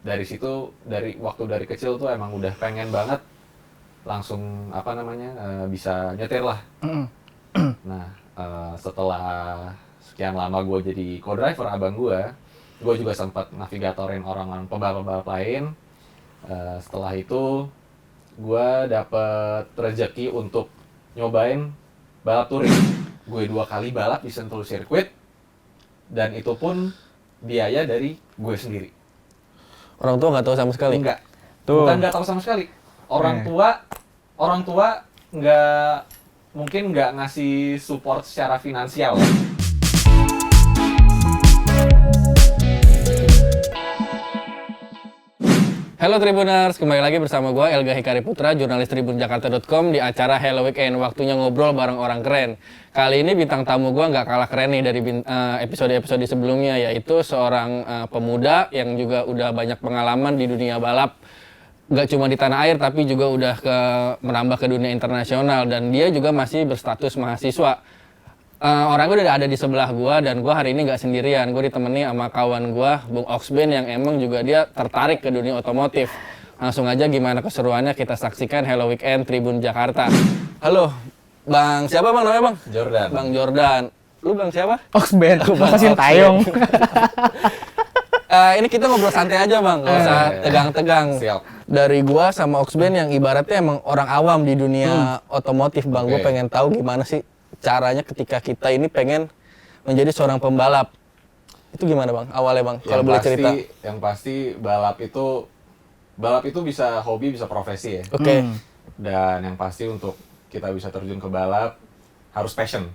dari situ, dari kecil tuh emang udah pengen banget langsung bisa nyetir lah. Nah, setelah sekian lama gue jadi co-driver abang gue juga sempat navigatorin orang-orang pembalap-pembalap lain. Setelah itu gue dapet rezeki untuk nyobain balap touring. Gue 2 kali balap di Sentul Circuit, dan itu pun biaya dari gue sendiri. Orang tua nggak tahu sama sekali? Enggak. Tuh. Bukan nggak tahu sama sekali. Orang tua mungkin nggak ngasih support secara finansial. Halo Tribuners, kembali lagi bersama gue Elga Hikari Putra, jurnalis tribunjakarta.com di acara Hello Weekend, waktunya ngobrol bareng orang keren. Kali ini bintang tamu gue nggak kalah keren nih dari episode-episode sebelumnya, yaitu seorang pemuda yang juga udah banyak pengalaman di dunia balap. Nggak cuma di tanah air, tapi juga udah merambah ke dunia internasional, dan dia juga masih berstatus mahasiswa. Orangnya udah ada di sebelah gua, dan gua hari ini nggak sendirian. Gua ditemani sama kawan gua, Bung Oxben, yang emang juga dia tertarik ke dunia otomotif. Langsung aja gimana keseruannya kita saksikan Hello Weekend Tribun Jakarta. Halo, Bang siapa Bang namanya Bang? Jordan. Bang Jordan. Lu Bang siapa? Oxben, Bang Sintayong. Ini kita ngobrol santai aja Bang, nggak usah tegang-tegang. Siap. Dari gua sama Oxben yang ibaratnya emang orang awam di dunia otomotif Bang. Gua pengen tahu gimana sih caranya ketika kita ini pengen menjadi seorang pembalap. Itu gimana Bang awalnya Bang, kalau boleh cerita? Yang pasti balap itu bisa hobi, bisa profesi ya. Oke. Dan yang pasti untuk kita bisa terjun ke balap harus passion.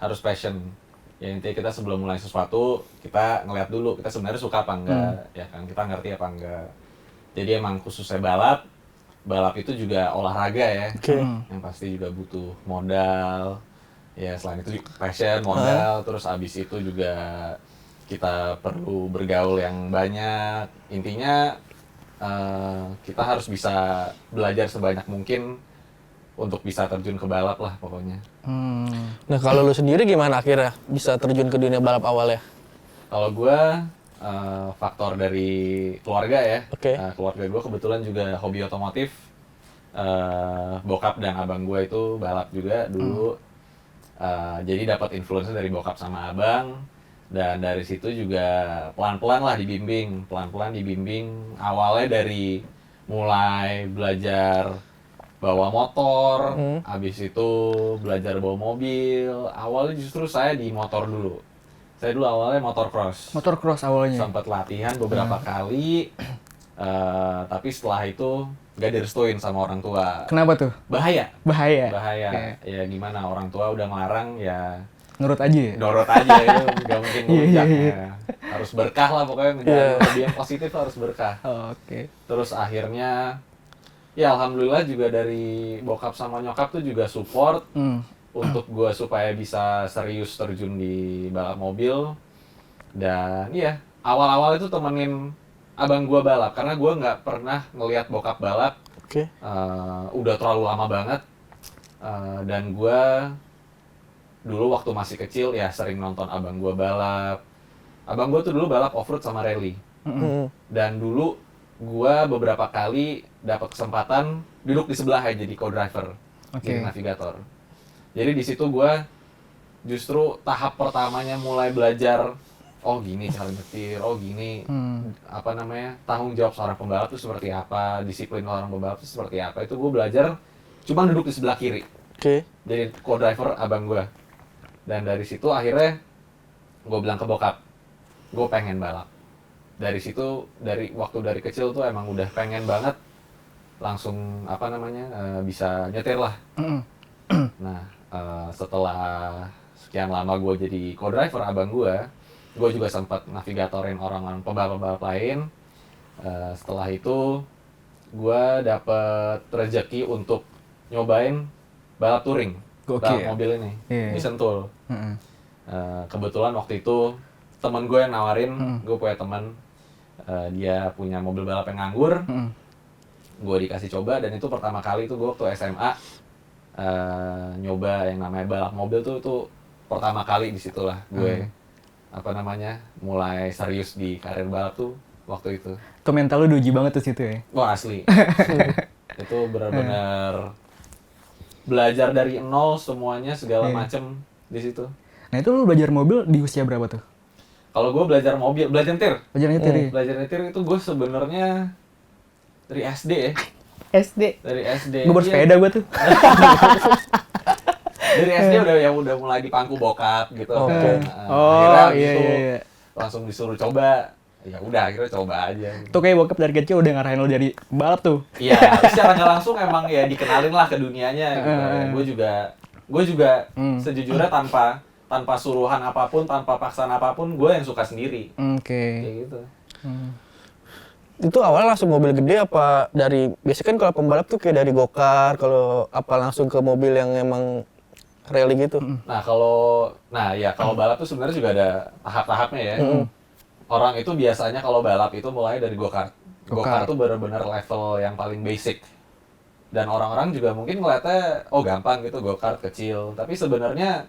Harus passion. Ya intinya kita sebelum mulai sesuatu kita ngeliat dulu kita sebenarnya suka apa enggak, ya kan, kita ngerti apa enggak. Jadi emang khususnya balap itu juga olahraga ya. Yang pasti juga butuh modal. Ya selain itu passion, modal, terus abis itu juga kita perlu bergaul yang banyak. Intinya kita harus bisa belajar sebanyak mungkin untuk bisa terjun ke balap lah pokoknya. Nah kalau lu sendiri gimana akhirnya bisa terjun ke dunia balap awalnya? Kalau gue faktor dari keluarga ya. Keluarga gue kebetulan juga hobi otomotif. Bokap dan abang gue itu balap juga dulu. Jadi dapat influence dari bokap sama abang, dan dari situ juga pelan-pelan dibimbing. Awalnya dari mulai belajar bawa motor, habis itu belajar bawa mobil. Awalnya justru saya di motor dulu. Saya dulu awalnya motocross. Motocross awalnya. Sempat latihan beberapa kali, tapi setelah itu gak direstuin sama orang tua. Kenapa tuh? Bahaya. Okay. Ya gimana, orang tua udah ngelarang ya. Nurut aja ya? Nurut aja itu, gak mungkin ngelunjak. Harus berkah lah pokoknya, menjadi hobi yang positif harus berkah. Oke. Terus akhirnya, ya alhamdulillah juga dari bokap sama nyokap tuh juga support untuk gue supaya bisa serius terjun di balap mobil. Dan iya, awal-awal itu temenin abang gue balap, karena gue nggak pernah ngelihat bokap balap. Udah terlalu lama banget. Dan gue dulu waktu masih kecil ya sering nonton abang gue balap. Abang gue tuh dulu balap off-road sama rally. Dan dulu gue beberapa kali dapat kesempatan duduk di sebelahnya jadi co-driver, jadi navigator. Jadi di situ gue justru tahap pertamanya mulai belajar, oh gini cara nyetir, oh gini tanggung jawab seorang pembalap itu seperti apa, disiplin seorang pembalap itu seperti apa. Itu gue belajar cuma duduk di sebelah kiri. Jadi co-driver abang gue. Dan dari situ akhirnya gue bilang ke bokap, gue pengen balap. Dari situ, dari kecil tuh emang udah pengen banget langsung bisa nyetir lah. Nah, setelah sekian lama gue jadi co-driver abang gue juga sempat navigatorin orang-orang pembalap-pembalap lain. Setelah itu gue dapet rezeki untuk nyobain balap touring, balap mobil ini di Sentul. Kebetulan waktu itu temen gue yang nawarin, gue punya teman, dia punya mobil balap yang nganggur. Gue dikasih coba, dan itu pertama kali itu gue waktu SMA nyoba yang namanya balap mobil tuh pertama kali. Disitulah gue mulai serius di karir balap tuh waktu itu. Tuh mental lu diuji banget tuh situ ya. Wah asli. Itu benar-benar belajar dari nol semuanya segala macem di situ. Nah itu lu belajar mobil di usia berapa tuh? Kalau gue belajar mobil, belajar nyetir. Belajar nyetir ya? Belajar nyetir itu gue sebenarnya dari SD ya. SD. Dari SD. Gue bersepeda gue tuh. Dari SD udah mulai dipangku bokap gitu. Oke. Akhirnya Iya gitu, iya. langsung disuruh coba. Ya udah akhirnya coba aja. Tuh kayak bokap dari kecil udah ngarahin lo dari balap tuh. Iya, secara nggak langsung emang ya dikenalin lah ke dunianya gitu. Gue juga sejujurnya tanpa suruhan apapun, tanpa paksaan apapun, gue yang suka sendiri. Oke. Kayak gitu. Itu awalnya langsung mobil gede apa dari, biasanya kan kalau pembalap tuh kayak dari go-kart, kalau apa langsung ke mobil yang emang rally gitu? Nah kalau balap tuh sebenarnya juga ada tahap-tahapnya ya. Orang itu biasanya kalau balap itu mulai dari go-kart. Go-kart tuh benar-benar level yang paling basic. Dan orang-orang juga mungkin ngeliatnya, oh gampang gitu go-kart kecil. Tapi sebenarnya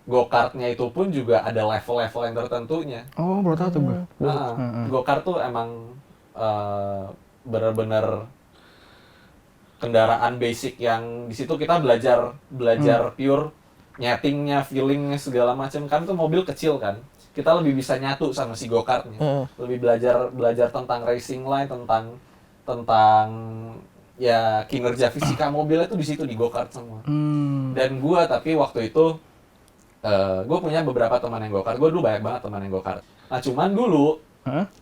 go-kartnya itu pun juga ada level-level yang tertentunya. Oh, baru tahu tuh gue. Go-kart tuh emang benar-benar kendaraan basic yang di situ kita belajar pure nyetingnya, feelingnya segala macam. Kan tuh mobil kecil kan. Kita lebih bisa nyatu sama si go-kartnya. Lebih belajar tentang racing line, tentang ya kinerja fisika mobilnya tuh di situ di go-kart semua. Dan tapi waktu itu gue punya beberapa teman yang go-kart. Gue dulu banyak banget teman yang go-kart. Nah cuman dulu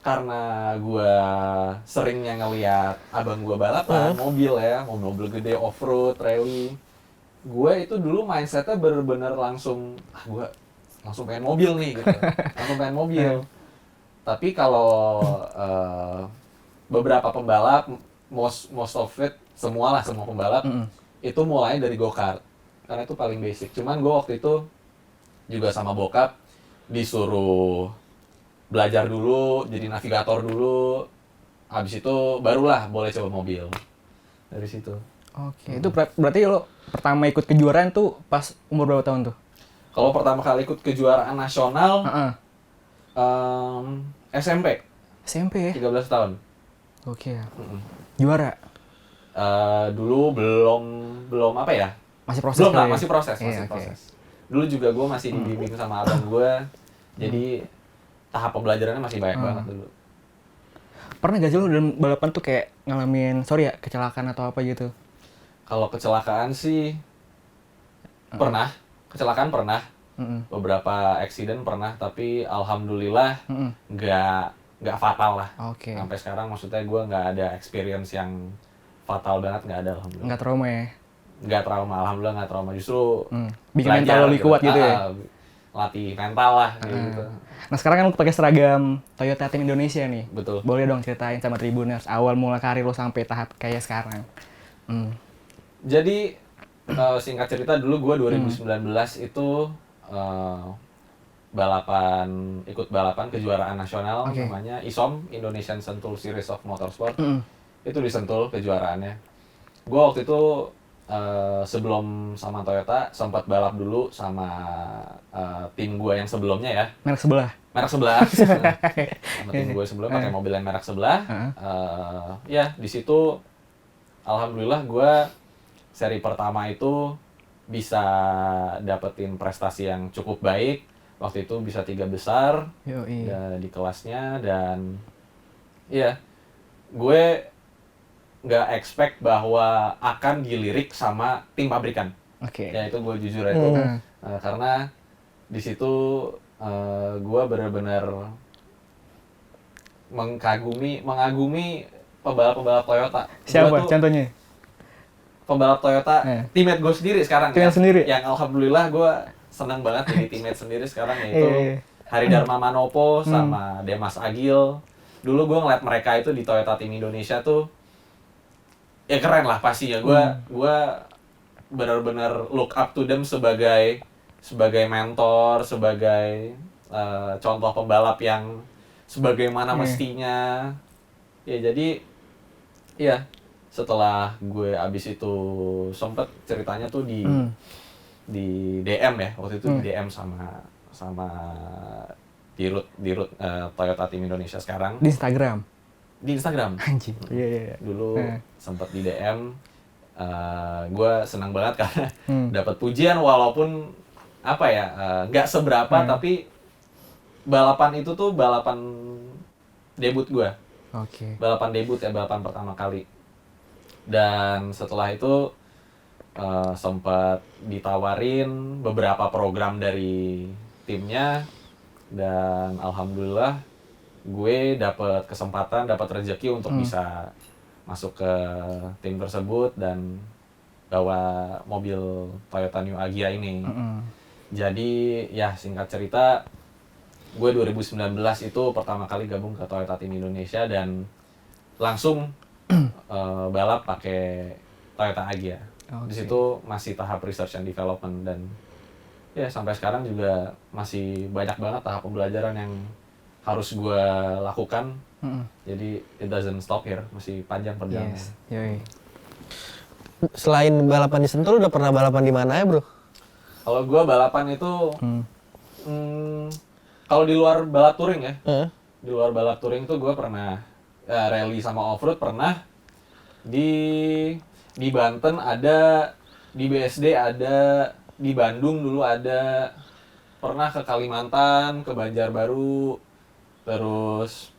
karena gue seringnya ngeliat abang gue balapan mobil ya, mobil gede off-road, rally. Gue itu dulu mindsetnya bener-bener langsung, gue langsung pengen mobil nih gitu. Langsung pengen mobil. Tapi kalau beberapa pembalap, most of it, semua pembalap, itu mulai dari go-kart. Karena itu paling basic. Cuman gue waktu itu juga sama bokap disuruh belajar dulu, jadi navigator dulu. Habis itu barulah boleh coba mobil. Dari situ. Oke, itu berarti lo pertama ikut kejuaraan tuh pas umur berapa tahun tuh? Kalau pertama kali ikut kejuaraan nasional, SMP. SMP ya? 13 tahun. Oke. Juara? Dulu belum apa ya? Masih proses Belum lah, ya? masih proses. Iya, Proses. Dulu juga gue masih dibimbing sama abang gue, jadi tahap pembelajarannya masih banyak banget dulu. Pernah gak sih lo dalam balapan tuh kayak ngalamin, kecelakaan atau apa gitu? Kalau kecelakaan sih pernah, kecelakaan pernah, beberapa accident pernah, tapi alhamdulillah nggak fatal lah. Oke. Sampai sekarang maksudnya gue nggak ada experience yang fatal banget, nggak ada alhamdulillah. Nggak trauma ya? Nggak trauma, alhamdulillah nggak trauma, justru bikin mental lo lebih kuat gitu ya? Latih mental lah gitu. Nah sekarang kan lo pakai seragam Toyota Team Indonesia nih. Betul. Boleh dong ceritain sama Tribuners awal mula karir lo sampai tahap kayak sekarang. Jadi singkat cerita dulu gue 2019 itu ikut balapan kejuaraan nasional namanya ISOM, Indonesian Sentul Series of Motorsport. Itu di Sentul kejuaraannya. Gue waktu itu sebelum sama Toyota sempat balap dulu sama tim gue yang sebelumnya ya. Merek sebelah. Sama tim gue sebelum pakai mobil yang merek sebelah. Ya di situ alhamdulillah gue seri pertama itu bisa dapetin prestasi yang cukup baik. Waktu itu bisa 3 besar di kelasnya, dan ya gue nggak expect bahwa akan dilirik sama tim pabrikan. Ya itu gue jujur itu karena di situ gue benar-benar mengagumi pembalap Toyota. Siapa contohnya? Pembalap Toyota, teammate gue sendiri sekarang. Sendiri? Yang alhamdulillah gue senang banget jadi teammate sendiri sekarang, yaitu Haridharma Manopo sama Demas Agil. Dulu gue ngeliat mereka itu di Toyota Team Indonesia tuh, ya keren lah pastinya. Gue benar-benar look up to them sebagai mentor, sebagai contoh pembalap yang sebagaimana mestinya. Ya jadi, ya setelah gue abis itu sempet ceritanya tuh di DM ya, waktu itu di DM sama di root Toyota Tim Indonesia sekarang. Di Instagram. Di Instagram. Anjing. Iya. Dulu sempat di DM. Gue senang banget karena dapat pujian walaupun apa ya, nggak seberapa, tapi balapan itu tuh balapan debut gue. Oke. Balapan debut ya, balapan pertama kali. Dan setelah itu sempat ditawarin beberapa program dari timnya, dan alhamdulillah gue dapat kesempatan, dapat rezeki untuk bisa masuk ke tim tersebut dan bawa mobil Toyota New Agya ini. Jadi ya singkat cerita, gue 2019 itu pertama kali gabung ke Toyota Tim Indonesia dan langsung balap pakai Toyota Agya. Di situ masih tahap research and development, dan ya sampai sekarang juga masih banyak banget tahap pembelajaran yang harus gue lakukan. Jadi it doesn't stop here, masih panjang perjalanannya. Yes. Yoi. Selain balapan di Sentul, udah pernah balapan di mana ya, Bro? Kalau gue balapan itu, kalau di luar balap touring ya, di luar balap touring tuh gue pernah rally sama off-road, pernah di Banten ada, di BSD ada, di Bandung dulu ada, pernah ke Kalimantan, ke Banjarbaru, terus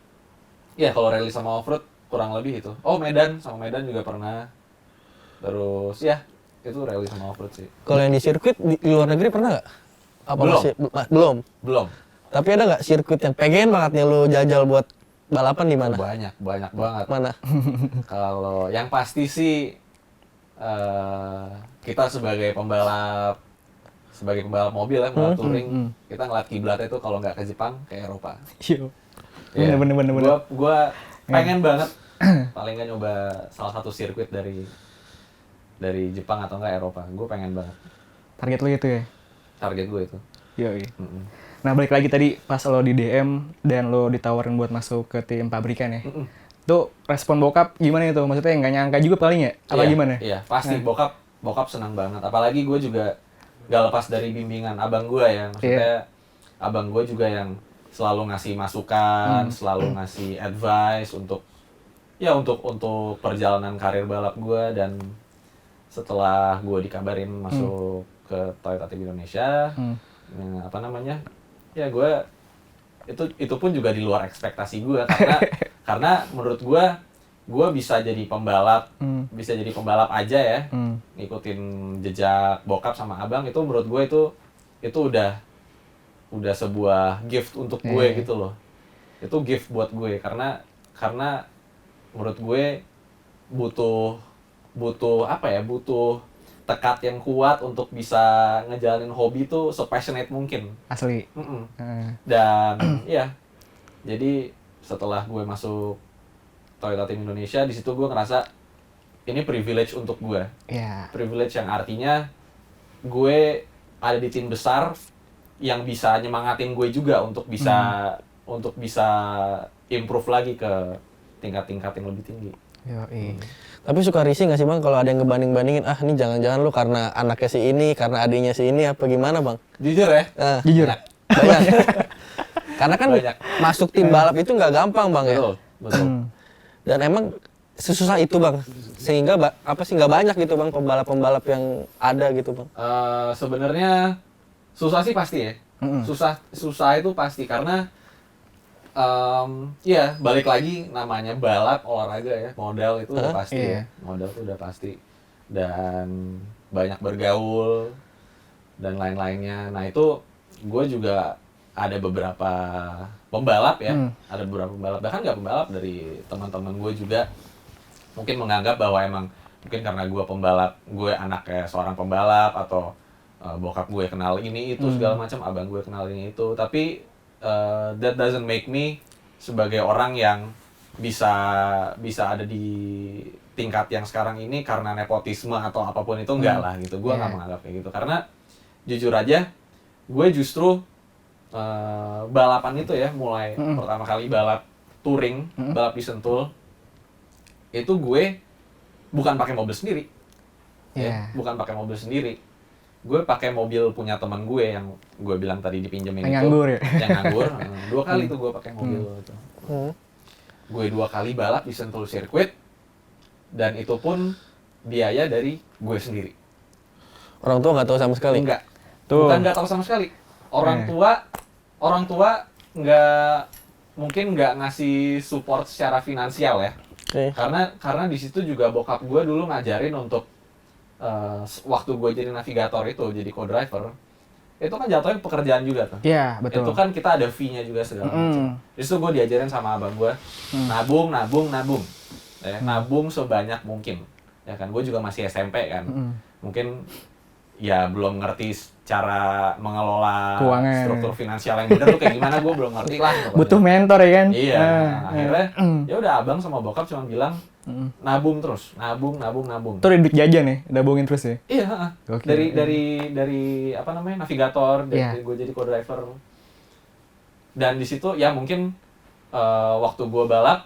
ya kalau rally sama off-road kurang lebih itu. Oh, Medan, sama Medan juga pernah. Terus ya itu rally sama off-road sih. Kalau yang di sirkuit di luar negeri pernah nggak? Apa Belum. masih belum? Belum. Tapi ada nggak sirkuit yang pengen banget nih lu jajal buat balapan di mana? Banyak banget. Mana? Kalau yang pasti sih kita sebagai pembalap mobil ya, pembalap touring, kita ngeliat kiblatnya itu kalau nggak ke Jepang, ke Eropa. Iya. Ya, Bener. Gua pengen banget paling nggak nyoba salah satu sirkuit dari Jepang atau nggak Eropa. Gue pengen banget. Target lo itu ya? Target gue itu. Yoi. Nah, balik lagi tadi pas lo di DM dan lo ditawarin buat masuk ke tim pabrikan ya. Tuh respon bokap gimana itu? Maksudnya nggak nyangka juga paling ya? Apa Iya, gimana? Iya, pasti bokap senang banget. Apalagi gue juga gak lepas dari bimbingan abang gue ya. Maksudnya abang gue juga yang selalu ngasih masukan, selalu ngasih advice untuk perjalanan karir balap gue. Dan setelah gue dikabarin masuk ke Toyota Tim Indonesia, ya gue itu pun juga di luar ekspektasi gue, karena menurut gue bisa jadi pembalap aja ya, ngikutin jejak bokap sama abang. Itu menurut gue itu udah sebuah gift untuk gue gitu loh. Itu gift buat gue karena menurut gue butuh tekad yang kuat untuk bisa ngejalanin hobi itu se-passionate mungkin. Asli. Dan ya, jadi setelah gue masuk Toyota Tim Indonesia, di situ gue ngerasa ini privilege untuk gue. Iya. Privilege yang artinya gue ada di tim besar yang bisa nyemangatin gue juga untuk bisa improve lagi ke tingkat-tingkat yang lebih tinggi. Yoi. Tapi suka risih nggak sih Bang kalau ada yang ngebanding-bandingin, ini jangan-jangan lu karena anaknya si ini, karena adiknya si ini, apa gimana Bang? Jujur ya? Jujur. Banyak. Karena kan Banyak. masuk tim balap itu nggak gampang Bang ya. Betul. Dan emang sesusah itu Bang, sehingga nggak banyak gitu Bang pembalap-pembalap yang ada gitu Bang. Sebenarnya susah sih pasti ya. Susah itu pasti karena ya balik lagi namanya balap olahraga ya, modal itu udah pasti ya. Modal itu udah pasti, dan banyak bergaul dan lain-lainnya. Nah itu gue juga ada beberapa pembalap ya, ada beberapa pembalap, bahkan nggak pembalap, dari teman-teman gue juga mungkin menganggap bahwa emang mungkin karena gue pembalap, gue anaknya seorang pembalap, atau bokap gue kenal ini itu segala macam, abang gue kenal ini itu, tapi that doesn't make me sebagai orang yang bisa ada di tingkat yang sekarang ini karena nepotisme atau apapun itu, enggak lah gitu. Gue nggak menganggap kayak gitu, karena jujur aja gue justru balapan itu ya, mulai pertama kali balap touring, balap di Sentul, itu gue bukan pakai mobil sendiri. Ya, bukan pakai mobil sendiri. gue pakai mobil punya teman gue yang gue bilang tadi dipinjemin Yang itu. nganggur ya? Yang nganggur. 2 kali tuh gue pakai mobil itu. Gue 2 kali balap di Sentul Circuit, dan itu pun biaya dari gue sendiri. Orang tua nggak tahu sama sekali. Enggak. Tuh. Bukan nggak tahu sama sekali. Orang tua mungkin nggak ngasih support secara finansial ya. Oke. Karena di situ juga bokap gue dulu ngajarin untuk waktu gue jadi navigator itu, jadi co-driver, itu kan jatuhnya pekerjaan juga tuh. Iya, betul. Itu kan kita ada fee-nya juga segala macam. Di situ gue diajarin sama abang gue, nabung. Ya, nabung sebanyak mungkin. Ya kan, gue juga masih SMP kan. Mungkin ya belum ngerti cara mengelola Keuangan. struktur finansial yang benar tuh kayak gimana, gue belum ngerti lah pokoknya. Butuh mentor ya kan? Iya, akhirnya ya udah abang sama bokap cuma bilang nabung terus, nabung. Itu dari duit jajan ya, nabungin terus ya? Iya, Gokil. dari apa namanya, navigator, dari gue jadi co-driver. Dan di situ ya mungkin waktu gue balap,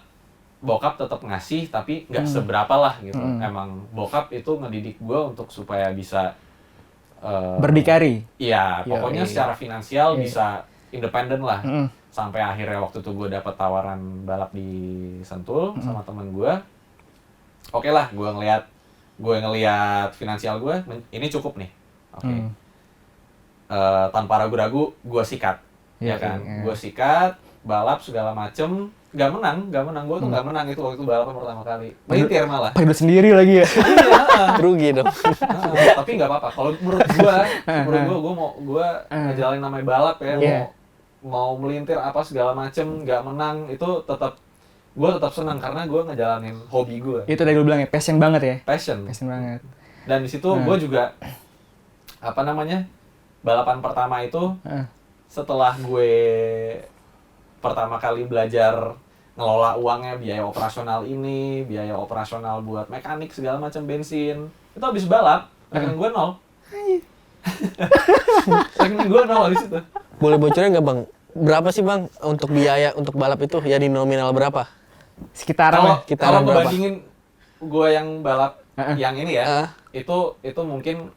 bokap tetap ngasih tapi nggak seberapa lah gitu. Emang bokap itu ngedidik gue untuk supaya bisa Berdikari. iya, pokoknya Iya. secara finansial bisa independen lah. Sampai akhirnya waktu itu gue dapet tawaran balap di Sentul sama temen gue. Oke lah, gue ngelihat finansial gue, ini cukup nih. Oke. Tanpa ragu-ragu, gue sikat. Ya Iya, kan? iya. Gue sikat, balap segala macem. Gak menang. Gue tuh gak menang itu waktu itu balapan pertama kali. Melintir malah. Pakai duit sendiri lagi ya? Iya. Rugi dong. Tapi nggak apa-apa. Kalau menurut gue ngejalanin namanya balap ya, Iya. mau melintir apa segala macem, nggak menang itu gue tetap senang karena gue ngejalanin hobi gue, Itu tadi lu bilang ya, passion banget ya? passion. Passion banget. Dan di situ gue juga apa namanya, balapan pertama itu setelah gue pertama kali belajar ngelola uangnya, biaya operasional ini, biaya operasional buat mekanik segala macam, bensin, itu habis balap rekening gue 0. Rekening gue 0 di situ. Boleh bocorin nggak bang? Berapa sih bang untuk biaya untuk balap itu? Ya di nominal berapa? Sekitaran Kalau lah. Kitaran kalau berapa? ngebandingin gue yang balap yang ini ya, itu mungkin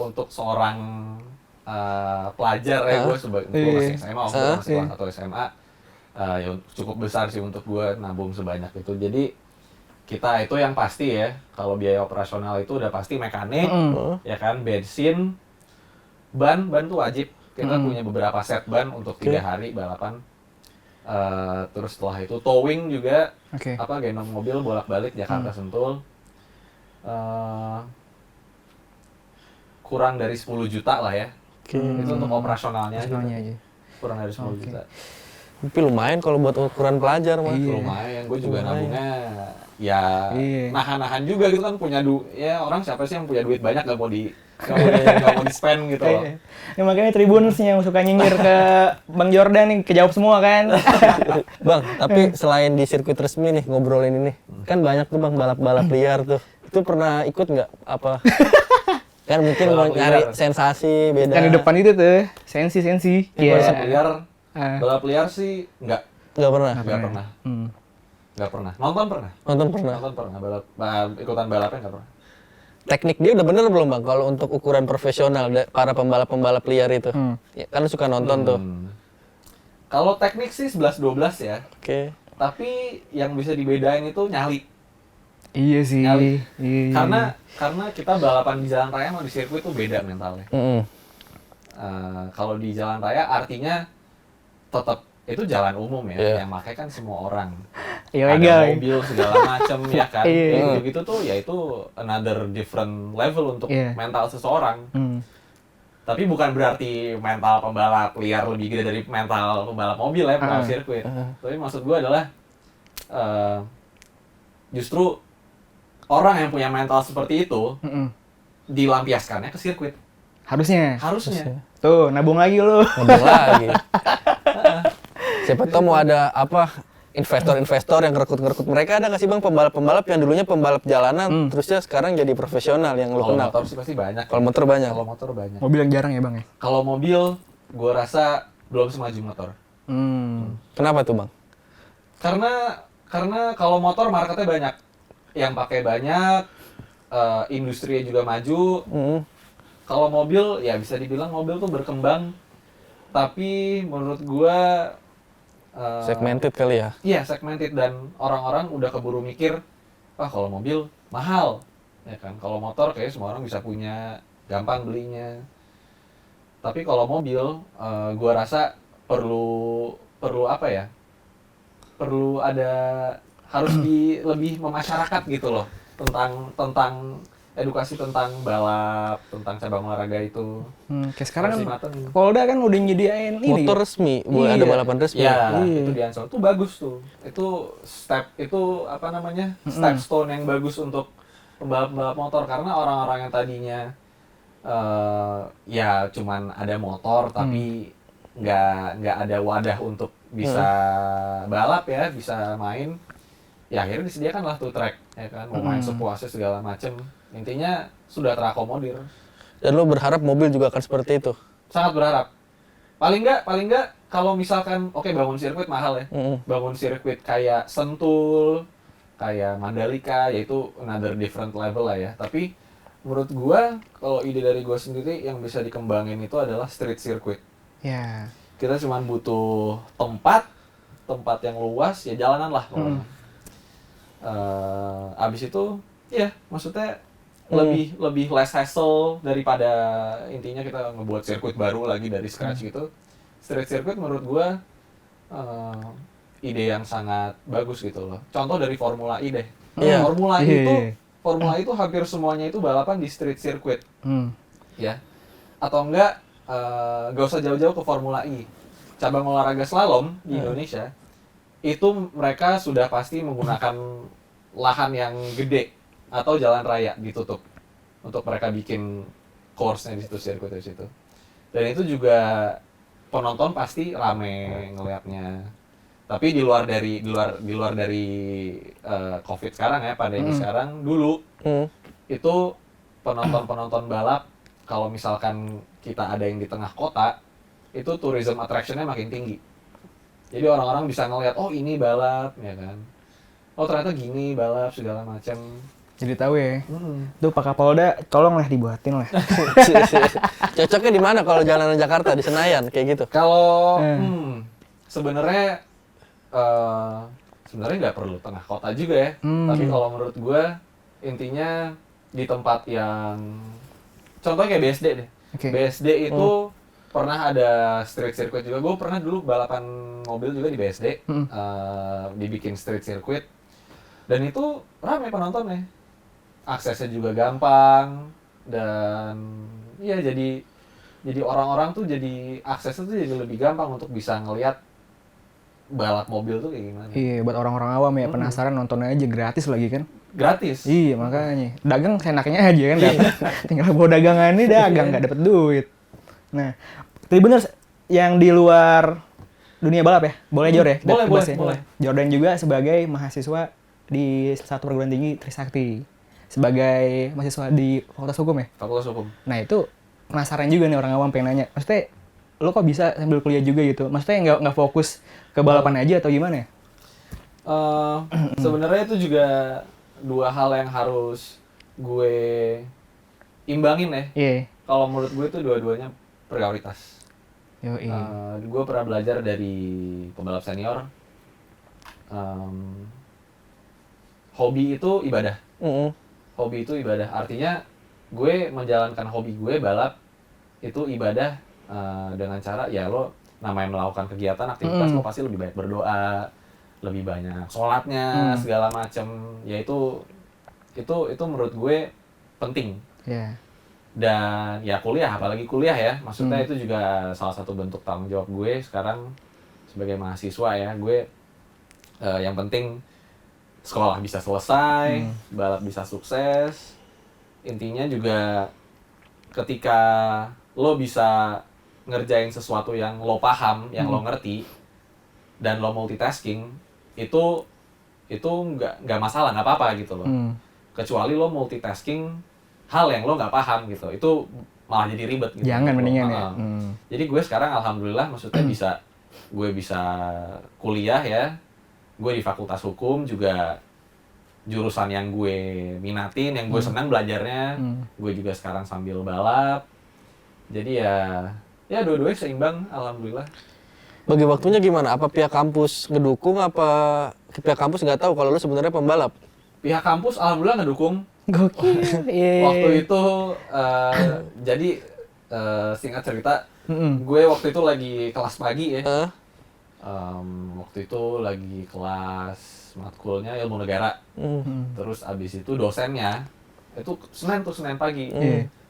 untuk seorang pelajar ya, gue masih SMA, waktu itu masih kelas 1 SMA, ya cukup besar sih untuk gue nabung sebanyak itu. Jadi kita itu yang pasti ya, kalau biaya operasional itu udah pasti mekanik, ya kan, bensin, ban tuh wajib. Kita punya beberapa set ban untuk 3 hari balapan. Terus setelah itu towing juga, gendong mobil bolak-balik Jakarta Sentul. Kurang dari 10 juta lah ya. Itu untuk operasionalnya gitu. aja. Kurang dari 10 juta. Tapi lumayan kalau buat ukuran pelajar mah. Lumayan, gue juga nabungnya ya nahan-nahan juga gitu kan, punya ya orang siapa sih yang punya duit banyak gak mau di spend gitu loh. Ya, makanya Tribuners yang suka nyinyir ke Bang Jordan nih, kejawab semua kan. Bang, tapi selain di sirkuit resmi nih ngobrolin ini, kan banyak tuh bang balap-balap liar tuh. Itu pernah ikut nggak apa? Kan mungkin mau Balap nyari liar. sensasi beda. Kan di depan itu tuh, sensi. Balap liar sih nggak Nggak pernah. Nggak pernah. Nonton pernah. Nonton pernah. Ikutan balapnya nggak pernah. Teknik dia udah bener belum bang? Kalau untuk ukuran profesional para pembalap liar itu, ya, kan lu suka nonton tuh. Kalau teknik sih 11-12 ya. Oke. Tapi yang bisa dibedain itu nyali. Iya sih. Nyali. Iya. Karena kita balapan di jalan raya sama di sirkuit itu beda mentalnya. Kalau di jalan raya artinya tetap itu jalan umum ya, yang pakai kan semua orang. Ilegal. Ada mobil segala macem ya kan. Iya. Gitu tuh ya itu another different level untuk mental seseorang. Tapi bukan berarti mental pembalap liar lebih gede dari mental pembalap mobil ya, pembalap sirkuit. Tapi maksud gue adalah justru orang yang punya mental seperti itu dilampiaskannya ke sirkuit. Harusnya. Tuh, nabung lagi lu. Nabung lagi. Siapa tahu mau ada apa investor-investor yang ngerekrut mereka, ada nggak sih bang pembalap-pembalap yang dulunya pembalap jalanan terusnya sekarang jadi profesional yang lu kenal? Kalau motor sih pasti banyak. Kalau motor banyak. Kalau motor banyak. Mobil yang jarang ya bang ya? Kalau mobil, gue rasa belum semaju motor. Kenapa tuh bang? Karena kalau motor marketnya banyak, yang pakai banyak, industrinya juga maju. Kalau mobil ya bisa dibilang mobil tuh berkembang, tapi menurut gua Segmented kali ya. iya segmented, dan orang-orang udah keburu mikir, kalau mobil mahal, ya kan. Kalau motor kayak semua orang bisa punya, gampang belinya. Tapi kalau mobil, gua rasa perlu apa ya? Perlu ada, harus lebih memasyarakat gitu loh, tentang edukasi tentang balap, tentang cabang olahraga itu. Kayak sekarang Harus kan dimatengin. Polda kan udah nyediain ini. Motor resmi, boleh ada Iya. balapan resmi. Ya, Iya. itu di Ansel. Itu bagus tuh. Itu itu apa namanya? Stepstone yang bagus untuk pembalap-pembalap motor, karena orang-orang yang tadinya ya cuman ada motor tapi nggak ada wadah untuk bisa balap ya, bisa main. Ya akhirnya disediakanlah tuh track, ya kan, mau main sepuasnya segala macem. Intinya sudah terakomodir. Dan lo berharap mobil juga akan seperti itu. Sangat berharap. Paling nggak kalau misalkan bangun sirkuit mahal ya. Bangun sirkuit kayak Sentul, kayak Mandalika, yaitu another different level lah ya. Tapi menurut gua, kalau ide dari gua sendiri yang bisa dikembangin itu adalah street circuit. Ya. Kita cuma butuh tempat yang luas, ya jalanan lah. Abis itu ya maksudnya lebih less hassle daripada intinya kita ngebuat sirkuit baru lagi dari scratch gitu. Street circuit menurut gua ide yang sangat bagus gitu loh. Contoh dari Formula E deh. Iya. Formula E itu hampir semuanya itu balapan di street circuit, ya. Atau enggak usah jauh-jauh ke Formula E. Cabang olahraga slalom di Indonesia itu mereka sudah pasti menggunakan lahan yang gede atau jalan raya ditutup untuk mereka bikin course-nya di situ, sirkuit di situ. Dan itu juga penonton pasti rame ngelihatnya. Tapi di luar dari COVID sekarang ya, pandemi sekarang, dulu itu penonton balap, kalau misalkan kita ada yang di tengah kota, itu tourism attraction-nya makin tinggi. Jadi orang-orang bisa ngelihat, oh ini balap, ya kan. Oh ternyata gini balap segala macam. Jadi tahu ya. Tuh Pak Kapolda, tolong lah dibuatin lah. Cocoknya di mana kalau jalanan Jakarta, di Senayan kayak gitu? Kalau sebenarnya nggak perlu tengah kota juga ya. Tapi kalau menurut gue intinya di tempat yang contohnya kayak BSD deh. Oke. BSD itu pernah ada street circuit juga. Gue pernah dulu balapan mobil juga di BSD. Dibikin street circuit. Dan itu ramai penontonnya. Aksesnya juga gampang, dan ya jadi orang-orang tuh jadi aksesnya tuh jadi lebih gampang untuk bisa ngelihat balap mobil tuh kayak gimana. Iya, buat orang-orang awam ya penasaran, nonton aja gratis lagi kan. Gratis. Iya, makanya. Dagang seenaknya aja kan, tinggal bawa dagangannya dagang, nggak dapet duit. Nah, tapi bener yang di luar dunia balap ya? Boleh Jor ya? Boleh. Jordan juga sebagai mahasiswa di salah satu perguruan tinggi Trisakti. Sebagai mahasiswa di Fakultas Hukum ya? Fakultas Hukum. Nah itu penasaran juga nih orang awam pengen nanya. Maksudnya lo kok bisa sambil kuliah juga gitu? Maksudnya nggak fokus ke balapan aja atau gimana ya? Sebenarnya itu juga dua hal yang harus gue imbangin ya. Iya. Kalau menurut gue itu dua-duanya prioritas. Yoi. Gue pernah belajar dari pembalap senior. Hobi itu ibadah. Hobi itu ibadah, artinya gue menjalankan hobi gue balap itu ibadah dengan cara ya lo namanya melakukan kegiatan aktivitas lo pasti lebih banyak berdoa, lebih banyak sholatnya segala macem, ya itu menurut gue penting. Yeah. Dan ya apalagi kuliah ya, maksudnya itu juga salah satu bentuk tanggung jawab gue sekarang sebagai mahasiswa ya. Gue yang penting sekolah bisa selesai, balap bisa sukses. Intinya juga ketika lo bisa ngerjain sesuatu yang lo paham, yang lo ngerti, dan lo multitasking, itu nggak masalah, nggak apa-apa gitu loh. Kecuali lo multitasking hal yang lo nggak paham gitu, itu malah jadi ribet gitu. Jangan mendingan ya. Jadi gue sekarang alhamdulillah maksudnya gue bisa kuliah ya. Gue di Fakultas Hukum juga jurusan yang gue minatin, yang gue senang belajarnya. Gue juga sekarang sambil balap. Jadi ya dua-duanya seimbang, alhamdulillah. Bagi waktunya gimana? Apa pihak kampus ngedukung, apa pihak kampus nggak tahu kalau lu sebenarnya pembalap? Pihak kampus alhamdulillah ngedukung. Gokil. Iya. Waktu itu jadi singkat cerita, gue waktu itu lagi kelas pagi ya. Hah? Waktu itu lagi kelas matkulnya ilmu negara. Terus abis itu dosennya itu Senin pagi.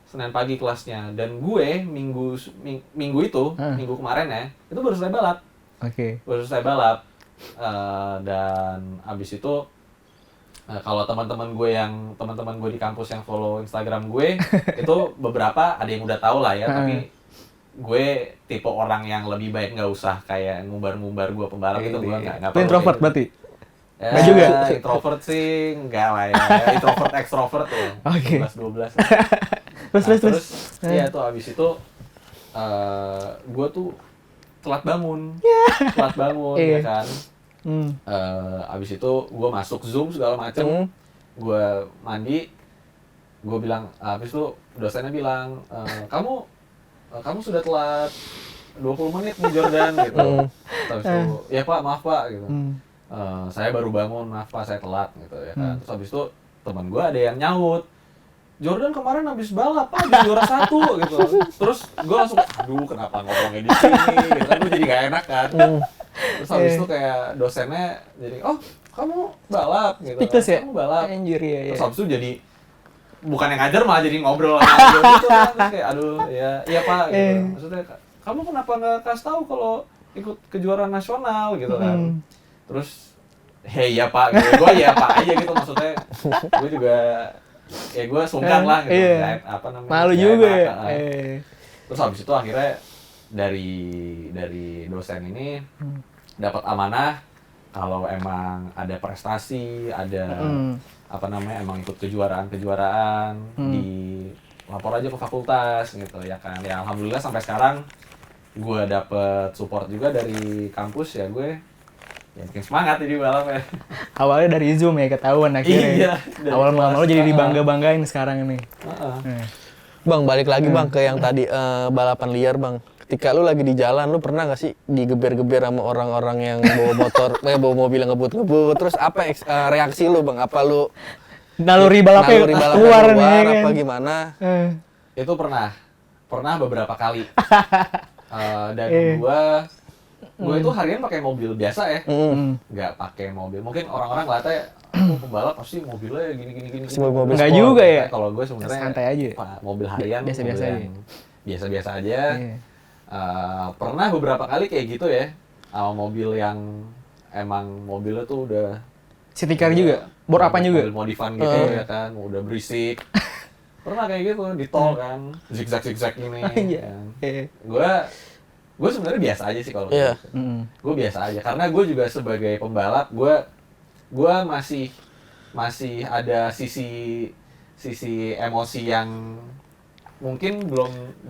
Senin pagi kelasnya, dan gue minggu itu minggu kemarin ya itu baru selesai balap. Baru selesai balap. Dan abis itu kalau teman-teman gue di kampus yang follow Instagram gue itu beberapa ada yang udah tahu lah ya, tapi gue tipe orang yang lebih baik nggak usah kayak ngumbar-ngumbar gue pembalap itu, gue nggak Lu introvert berarti? ya, Nggak juga? Introvert sih enggak lah ya, introvert extrovert ya. Oke. 12. Terus. Iya tuh abis itu gue tuh telat bangun ya kan. Abis itu gue masuk Zoom segala macem, gue mandi, gue bilang, abis itu dosennya bilang, kamu sudah telat 20 menit nih Jordan gitu. Terus itu, ya Pak maaf Pak gitu. Saya baru bangun, maaf Pak saya telat gitu ya kan. Terus abis itu teman gue ada yang nyaut, Jordan kemarin habis balap, habis juara 1 gitu. Terus gue langsung, aduh kenapa ngomongnya di sini gitu kan, gue jadi gak enak kan. Terus habis itu kayak dosennya jadi, oh kamu balap gitu. Speechless ya? Kamu balap. Anjir ya. Terus habis itu jadi, bukan yang ngajar malah jadi ngobrol sama dia gitu kan. Terus kayak, aduh iya Pak gitu. Maksudnya, kamu kenapa nggak kasih tahu kalau ikut kejuaraan nasional gitu kan. Terus, hei ya Pak gitu. Gue ya Pak aja gitu, maksudnya gue juga ya gue sungkan lah gitu, apa namanya, malu juga ya. Terus habis itu akhirnya dari dosen ini dapat amanah kalau emang ada prestasi, ada apa namanya, emang ikut kejuaraan di lapor aja ke fakultas gitu ya kan. Ya alhamdulillah sampai sekarang gue dapet support juga dari kampus, ya gue ya bikin semangat jadi balap ya. Awalnya dari Zoom ya, ketahuan akhirnya. Iya, Awal mula jadi dibangga-banggain sekarang ini. Bang, balik lagi bang ke yang tadi balapan liar bang. Ketika lu lagi di jalan, lu pernah nggak sih digeber-geber sama orang-orang yang bawa motor, bawa mobil yang ngebut-ngebut? Terus apa reaksi lu bang? Apa lu naluri balapnya keluar nih, apa gimana? Itu pernah beberapa kali. Dan gue itu harian pakai mobil biasa ya, nggak pakai mobil. Mungkin orang-orang ngeliatnya, pembalap pasti mobilnya gini. Mobil nggak sport. juga ya? Kalau gue sebenarnya Santai aja. Mobil harian, Biasa-biasa mobil aja. yang biasa-biasa aja. Pernah beberapa kali kayak gitu ya, sama mobil yang emang mobilnya tuh udah City car juga? Bor apa juga? mobil modifan gitu ya kan, udah berisik. Pernah kayak gitu di tol kan, zigzag gini. Kan. Gue sebenarnya biasa aja sih kalau gitu. Gue biasa aja karena gue juga sebagai pembalap, gue masih ada sisi emosi yang mungkin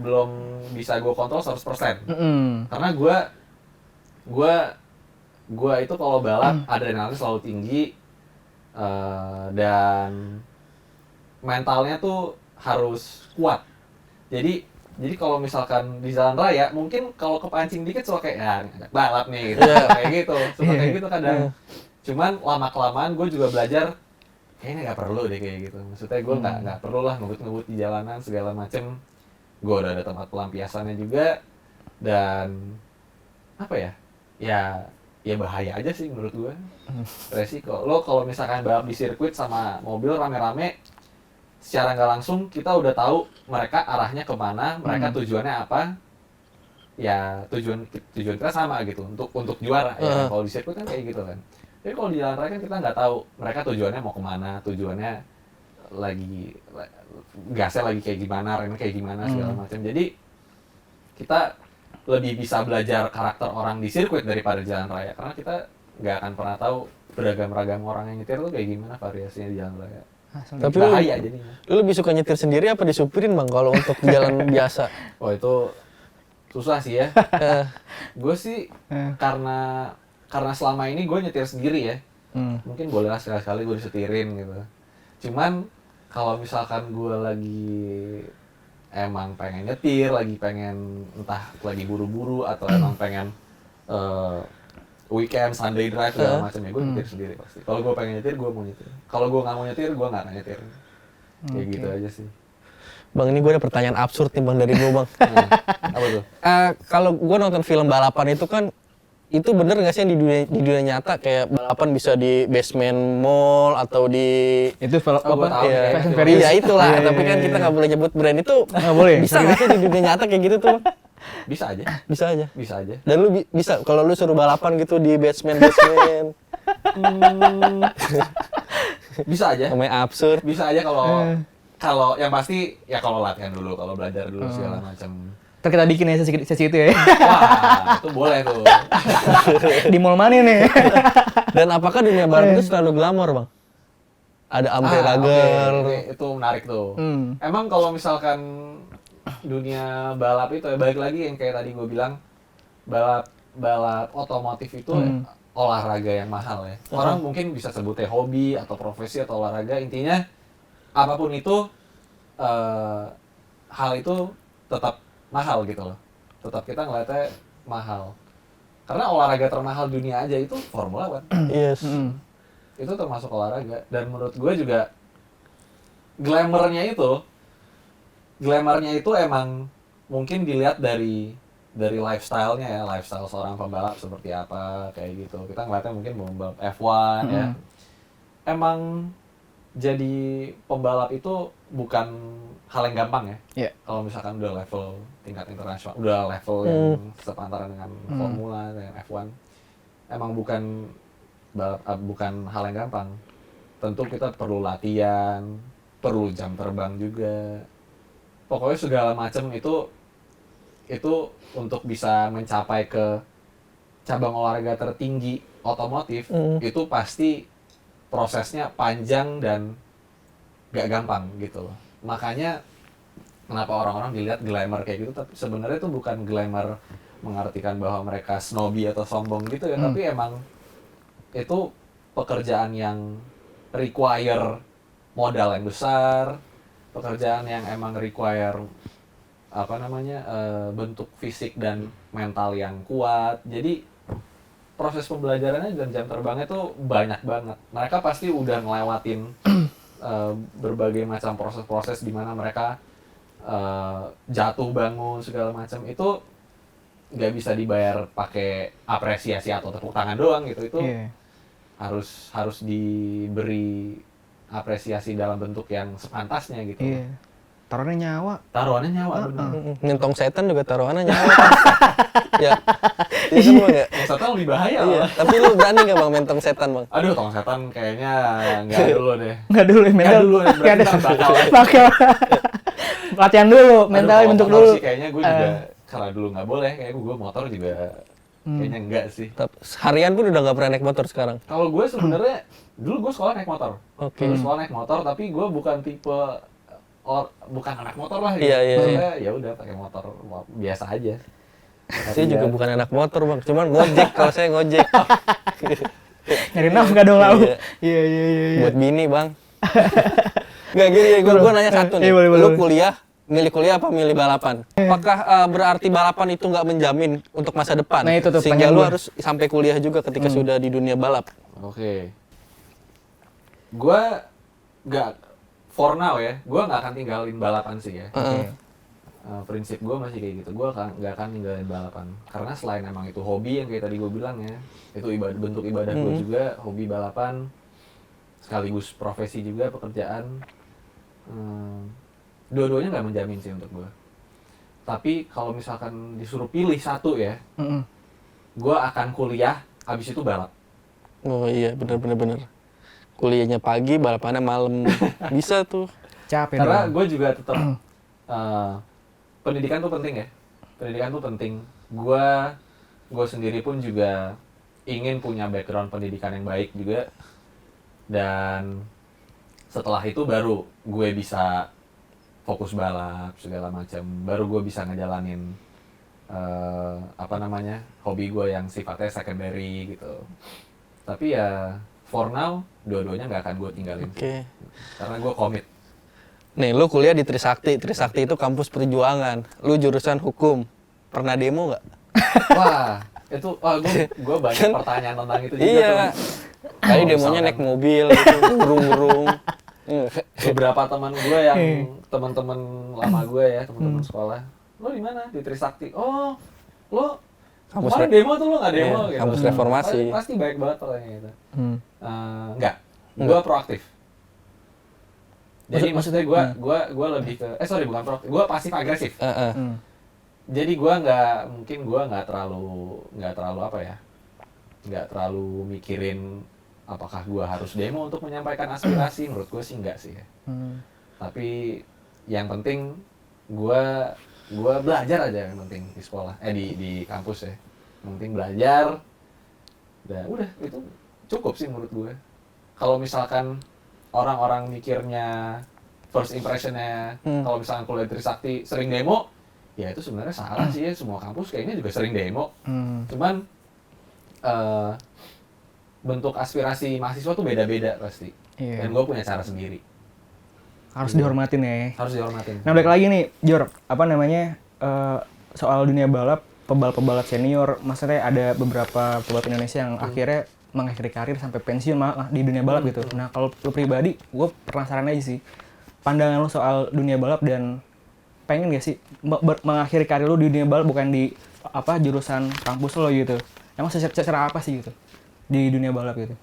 belum bisa gue kontrol 100%. Karena gue itu kalau balap adrenalinnya selalu tinggi, dan mentalnya tuh harus kuat. Jadi kalau misalkan di jalan raya, mungkin kalau kepancing dikit suka kayak, ya ngajak balap nih gitu. Kayak gitu, suka kayak gitu kadang. Cuman lama-kelamaan gue juga belajar, kayaknya nggak perlu deh kayak gitu. Maksudnya gue nggak perlu lah ngebut-ngebut di jalanan segala macem. Gue udah ada tempat pelampiasannya juga, dan apa ya, ya bahaya aja sih menurut gue. Resiko. Lo kalau misalkan balap di sirkuit sama mobil rame-rame, secara nggak langsung kita udah tahu mereka arahnya kemana, mereka tujuannya apa. Ya tujuan kita sama gitu, untuk juara ya kan? Kalau di sirkuit kan kayak gitu kan. Tapi kalau di jalan raya kan kita nggak tahu mereka tujuannya mau kemana, tujuannya lagi gasnya lagi kayak gimana, remnya kayak gimana segala macam. Jadi kita lebih bisa belajar karakter orang di sirkuit daripada di jalan raya, karena kita nggak akan pernah tahu beragam-ragam orang yang nyetir tuh kayak gimana variasinya di jalan raya. Tapi bahaya jadinya. Lu lebih suka nyetir sendiri apa disupirin bang kalau untuk jalan biasa? Oh itu susah sih ya. Gue sih karena selama ini gue nyetir sendiri ya. Mungkin bolehlah sekali-sekali gue disetirin gitu. Cuman kalau misalkan gue lagi emang pengen nyetir, lagi pengen entah lagi buru-buru atau emang pengen weekend, Sunday drive segala macam ya gue nyetir sendiri pasti. Kalau gue pengen nyetir, gue mau nyetir. Kalau gue nggak mau nyetir, gue nggak akan nyetir. Kayak gitu aja sih. Bang, ini gue ada pertanyaan absurd nih Bang dari gue Bang. Nah, apa tuh? Kalau gue nonton film balapan itu kan, itu bener nggak sih yang di dunia nyata kayak balapan bisa di basement mall atau di Itu film Oh, gua apa? tahu Iya. nih, Fast and itu. Furious. Iya itulah, Iya, tapi kan iya, kita iya. nggak boleh nyebut brand itu. Nggak boleh. Bisa nggak sih di dunia nyata kayak gitu tuh? Bang? Bisa aja, Bisa aja. bisa aja. Dan lu bisa kalau lu suruh balapan gitu di basement Bisa aja. namanya absurd. Bisa aja kalau yang pasti ya kalau latihan dulu, kalau belajar dulu segala macam. Ntar kita bikin ya sesi itu ya. Wah, itu boleh tuh. Di mall mana nih? Dan apakah dunia barat itu selalu glamor Bang? Ada umbrella oke, girl. itu menarik tuh. Hmm. Emang kalau misalkan dunia balap itu ya balik lagi yang kayak tadi gue bilang, balap otomotif itu olahraga yang mahal ya. Orang mungkin bisa sebutnya hobi atau profesi atau olahraga, intinya apapun itu hal itu tetap mahal gitu loh. Tetap kita ngeliatnya mahal. Karena olahraga termahal dunia aja itu Formula One. Yes. Itu termasuk olahraga. Dan menurut gue juga glamournya itu emang mungkin dilihat dari lifestyle-nya ya, lifestyle seorang pembalap seperti apa kayak gitu. Kita ngeliatnya mungkin pembalap F1 ya. Emang jadi pembalap itu bukan hal yang gampang ya. Iya. Kalau misalkan udah level tingkat internasional, udah level yang sepantaran dengan Formula dengan F1, emang bukan hal yang gampang. Tentu kita perlu latihan, perlu jam terbang juga. Pokoknya segala macam itu untuk bisa mencapai ke cabang olahraga tertinggi otomotif itu pasti prosesnya panjang dan gak gampang gitu loh. Makanya kenapa orang-orang dilihat glamour kayak gitu, tapi sebenarnya itu bukan glamour mengartikan bahwa mereka snobby atau sombong gitu ya, tapi emang itu pekerjaan yang require modal yang besar, pekerjaan yang emang require bentuk fisik dan mental yang kuat. Jadi proses pembelajarannya dan jam terbangnya tuh banyak banget. Mereka pasti udah ngelewatin berbagai macam proses-proses di mana mereka jatuh bangun segala macam. Itu nggak bisa dibayar pakai apresiasi atau tepuk tangan doang gitu. Itu harus diberi apresiasi dalam bentuk yang sepantasnya gitu. Taruhannya nyawa. Taruhannya nyawa benar. Nyentong setan juga taruhannya nyawa. Ya. Iya kan Bang ya? Yang setan lebih bahaya Iya. loh. Tapi lu berani nggak Bang mentong setan Bang? Aduh, tong setan kayaknya nggak dulu deh. Nggak dulu ya, mental. Nggak dulu ya, berarti ntar bakal ya. Bakal. Latihan dulu, mentalnya Aduh, bentuk kalau motor dulu. sih kayaknya gue juga kalau dulu nggak boleh, kayaknya gue motor juga kayaknya enggak sih. Harian pun udah nggak pernah naik motor sekarang. Kalau gue sebenarnya dulu gue sekolah naik motor. Oke. Dulu sekolah naik motor, tapi gue bukan tipe bukan anak motor lah gitu. Iya, iya, Maksudnya ya udah pakai motor biasa aja. Saya juga bukan anak motor Bang, cuman ngojek kalau saya ngojek. Nyari nafkah dong lau. Iya. Iya. Buat bini Bang. Nggak gini, gue nanya satu nih. Boleh. Lu milih kuliah apa milih balapan? Apakah berarti balapan itu nggak menjamin untuk masa depan? Nah, itu tuh sehingga pertanyaan lu gua. harus sampai kuliah juga ketika sudah di dunia balap. Oke. Gue nggak for now ya, gue nggak akan tinggalin balapan sih ya. Prinsip gue masih kayak gitu, gue nggak akan ninggalin balapan karena selain emang itu hobi yang kayak tadi gue bilang ya, itu bentuk ibadah gue juga, hobi balapan sekaligus profesi juga, pekerjaan. Dua-duanya nggak menjamin sih untuk gue, tapi kalau misalkan disuruh pilih satu ya, gue akan kuliah habis itu balap. Oh iya, bener. Kuliahnya pagi, balapannya malam. Bisa tuh. Capek Karena dong. gue juga tetap pendidikan tuh penting ya. Pendidikan tuh penting. Gue sendiri pun juga ingin punya background pendidikan yang baik juga. Dan setelah itu baru gue bisa fokus balap segala macam. Baru gue bisa ngejalanin hobi gue yang sifatnya secondary gitu. Tapi ya for now dua-duanya nggak akan gue tinggalin. Oke. Karena gue komit. Nih, lu kuliah di Trisakti. Trisakti itu kampus perjuangan. Lu jurusan hukum. Pernah demo nggak? Wah, itu gue banyak pertanyaan tentang itu juga tuh. Iya. Kali demonya naik mobil, gitu, burung-burung. Beberapa teman gue yang teman-teman lama gue ya, teman-teman sekolah. Lo di mana? Di Trisakti. Oh, lo Kampus kemarin demo tuh lo nggak demo Iya, gitu. kampus reformasi. Pasti baik banget pertanyaan gitu. Enggak. Gue Enggak. proaktif. Jadi maksudnya gue lebih ke bukan proaktif. Gue pasif agresif. Jadi gue nggak terlalu apa ya, nggak terlalu mikirin apakah gue harus demo untuk menyampaikan aspirasi. Menurut gue sih enggak sih ya. Tapi yang penting gue belajar aja, yang penting di sekolah, di kampus ya. Yang penting belajar. Dan udah itu cukup sih menurut gue. Kalau misalkan orang-orang mikirnya first impressionnya kalau misalkan kuliah Trisakti sering demo, ya itu sebenarnya salah sih ya. Semua kampus kayaknya juga sering demo. Cuman bentuk aspirasi mahasiswa tuh beda-beda pasti. Iya. Dan gue punya cara sendiri. Harus dihormatin ya. Harus dihormatin. Nah, balik lagi nih, Jor, soal dunia balap, pebalap senior, maksudnya ada beberapa pebalap Indonesia yang akhirnya mengakhiri karir sampai pensiun malah di dunia balap gitu. Nah, kalau lu pribadi, gue penasaran aja sih, pandangan lu soal dunia balap dan pengen gak sih mengakhiri karir lu di dunia balap bukan di jurusan kampus lo gitu. Emang secara apa sih gitu di dunia balap gitu?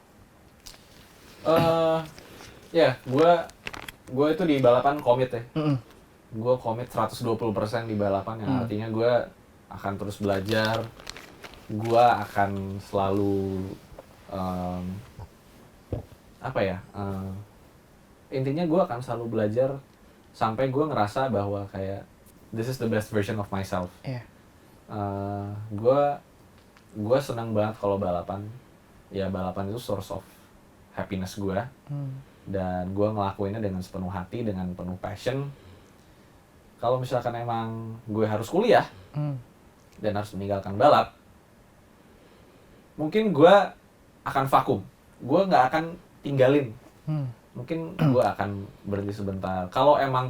Ya, gue itu di balapan komit ya. Gue komit 120% di balapan, yang artinya gue akan terus belajar. Gue akan selalu intinya gue akan selalu belajar sampai gue ngerasa bahwa kayak this is the best version of myself. Gue senang banget kalau balapan. Ya balapan itu source of happiness gue. Dan gue ngelakuinnya dengan sepenuh hati, dengan penuh passion. Kalau misalkan emang gue harus kuliah dan harus meninggalkan balap, mungkin gue akan vakum. Gue nggak akan tinggalin. Mungkin gue akan berhenti sebentar. Kalau emang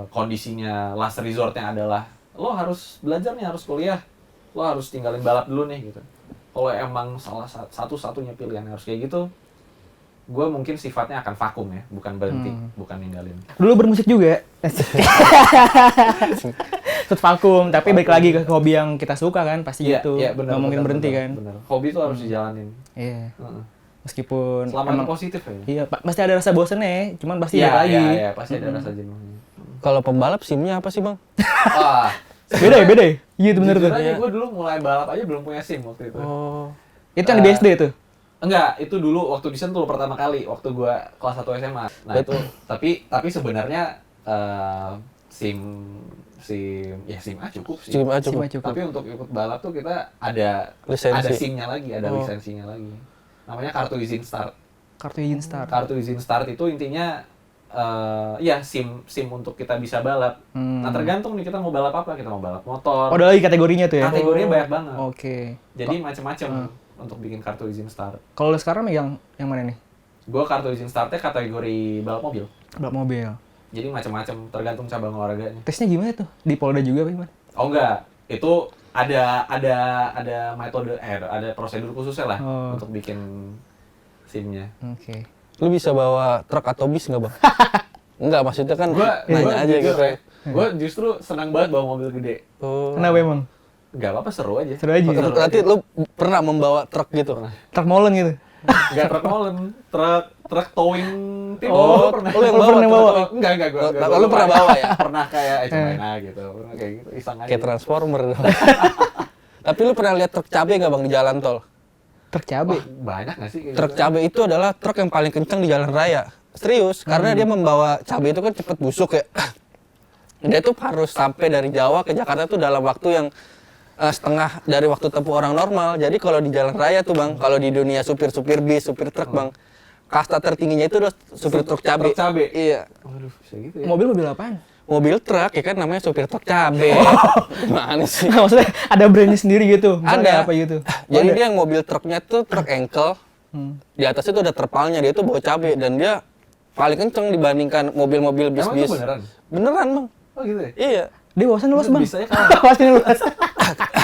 kondisinya last resortnya adalah lo harus belajar nih, harus kuliah, lo harus tinggalin balap dulu nih gitu. Kalau emang salah satu-satunya pilihan harus kayak gitu, gue mungkin sifatnya akan vakum ya, bukan berhenti, bukan ninggalin. Dulu bermusik juga. Vakum, tapi balik lagi ke hobi yang kita suka kan, pasti gitu. Iya, bener, nggak mungkin berhenti kan. Bener. Hobi itu harus dijalanin. Iya. Meskipun selama emang itu positif ya. Iya, pasti ada rasa bosannya ya, cuman pasti balik lagi. Iya, pasti ada rasa jenuhnya. Kalau pembalap SIM-nya apa sih, Bang? Wah, beda ya? Iya, itu bener tuh. jujur aja gue dulu mulai balap aja belum punya SIM waktu itu. Oh. Itu yang di BSD itu? Enggak, itu dulu waktu di Sentul pertama kali, waktu gue kelas 1 SMA. Nah itu, tapi sebenarnya SIM A cukup sih. SIM A cukup. Tapi untuk ikut balap tuh kita ada SIM-nya lagi, ada lisensinya lagi. Namanya kartu izin start. Kartu izin start. Kartu izin start itu intinya SIM untuk kita bisa balap. Nah tergantung nih kita mau balap apa, kita mau balap motor. Oh, ada lagi kategorinya tuh ya? Kategorinya banyak banget. Oke. Jadi macam-macam untuk bikin kartu izin start. Kalau lu sekarang yang mana nih? Gue kartu izin startnya kategori balap mobil. Balap mobil. Jadi macam-macam tergantung cabang olahraganya. Tesnya gimana tuh? Di Polda juga apa gimana? Oh enggak, itu ada metode, ada prosedur khususnya lah untuk bikin SIM-nya. Oke. Lu bisa bawa truk atau bis nggak, Bang? Enggak, maksudnya kan nanya aja gitu. Gue justru senang banget bawa mobil gede. Oh. Kenapa emang? Enggak apa-apa, seru aja. Seru aja. Berarti lu pernah membawa truk gitu? Truk molen gitu? Enggak truk molen, truk towing tim. Oh, pernah. lu yang bawa? Enggak gue. Lu pernah bawa ya? Pernah kayak cobain aja gitu. Pernah kayak gitu, iseng aja. Kayak transformer dong. Tapi lu pernah lihat truk cabe nggak, Bang, di jalan tol? Truk cabe? Wah, banyak nggak sih? Kayak Truk gitu? cabe itu adalah truk yang paling kencang di jalan raya. Serius, karena dia membawa cabe itu kan cepet busuk ya. Dia tuh harus sampai dari Jawa ke Jakarta tuh dalam waktu yang setengah dari waktu tempuh orang normal. Jadi kalau di jalan raya tuh, Bang, kalau di dunia supir-supir bis, supir truk, Bang, kasta tertingginya itu adalah supir truk cabe. Truk cabe? Iya. Waduh, bisa gitu ya. Mobil apaan? Mobil truk ya kan namanya supir truk cabe. Gimana sih? Nah, maksudnya ada brandnya sendiri gitu? Misalnya Ada. apa gitu? Jadi dia yang mobil truknya tuh truk engkel. Di atas itu ada terpalnya, dia tuh bawa cabe dan dia paling kenceng dibandingkan mobil-mobil Emang bis-bis. itu beneran? Beneran, Bang. Oh gitu ya? Iya. Dia wawasan luas bang. Bisanya kalah. Wawasan luas.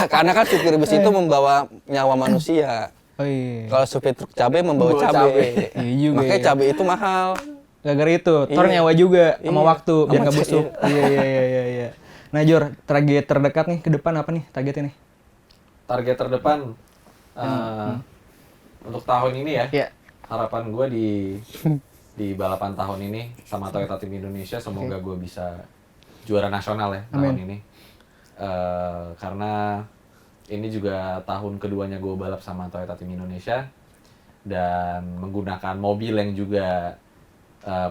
Karena kan supir bus itu membawa nyawa manusia. Oh iya. Kalau supir truk cabai membawa Membawa cabai. cabai. Iya juga. Makanya ya. cabai itu mahal. Gara-gara itu, Thor Iya. nyawa juga sama Iya. waktu biar Sama nggak busuk. Iya. Nah Jor, target terdekat nih ke depan apa nih targetnya nih? Target terdepan untuk tahun ini ya. Iya. Harapan gue di balapan tahun ini sama Toyota Tim Indonesia semoga gue bisa juara nasional ya tahun Amin. ini. Karena ini juga tahun keduanya gue balap sama Toyota Tim Indonesia dan menggunakan mobil yang juga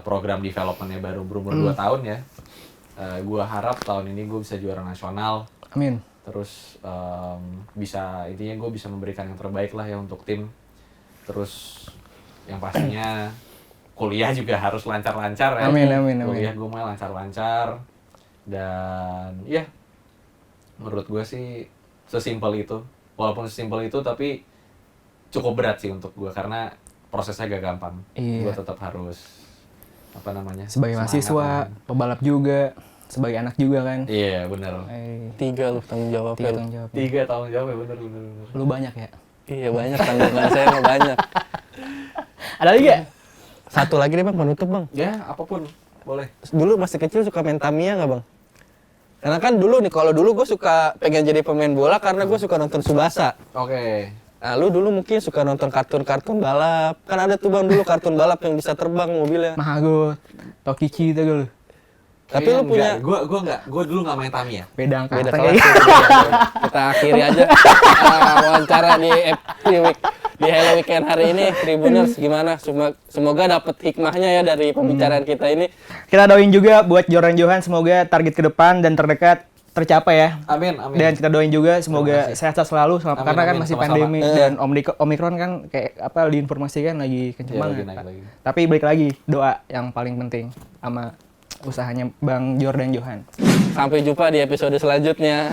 program developmentnya baru berumur 2 tahun ya. Gue harap tahun ini gue bisa juara nasional. Amin. Terus bisa intinya gue bisa memberikan yang terbaik lah ya untuk tim. Terus yang pastinya kuliah juga harus lancar-lancar ya. Amin, amin. Kuliah gue mau lancar-lancar dan ya menurut gue sih sesimpel itu. Walaupun sesimpel itu tapi cukup berat sih untuk gue karena prosesnya gak gampang. Iya. Gue tetap harus apa namanya? Sebagai semangat mahasiswa, lah. pebalap juga, sebagai anak juga kan. Iya bener. 3 lu tanggung jawab. 3 tanggung jawab. 3 tahun jawab ya bener. Lu banyak ya. Iya banyak tanggungan saya mah banyak. Ada lagi gak? Satu lagi deh Bang, penutup Bang. Ya apapun boleh. Dulu masih kecil suka main Tamiya nggak Bang? Karena kan dulu nih, kalau dulu gue suka pengen jadi pemain bola karena gue suka nonton Tsubasa. Oke. Nah, lu dulu mungkin suka nonton kartun-kartun balap. Kan ada tuh Bang dulu kartun balap yang bisa terbang mobilnya. Mahago, Tokichi itu lu. Tapi lu punya gue dulu nggak main Tamiya. Beda beda angkatan kelas. kayaknya. Ya. Kita akhiri aja wawancara di Hello Weekend hari ini. Tribuners gimana? Semoga dapat hikmahnya ya dari pembicaraan kita ini. Kita doain juga buat Joran Johan semoga target ke depan dan terdekat tercapai ya. Amin. Dan kita doain juga semoga Terima kasih. sehat-sehat selalu Amin, karena kan amin, masih sama-sama. pandemi dan Omikron kan kayak apa diinformasikan lagi kenceng Iya, banget. lagi naik lagi. Tapi balik lagi doa yang paling penting sama usahanya Bang Jordan Johan. Sampai jumpa di episode selanjutnya.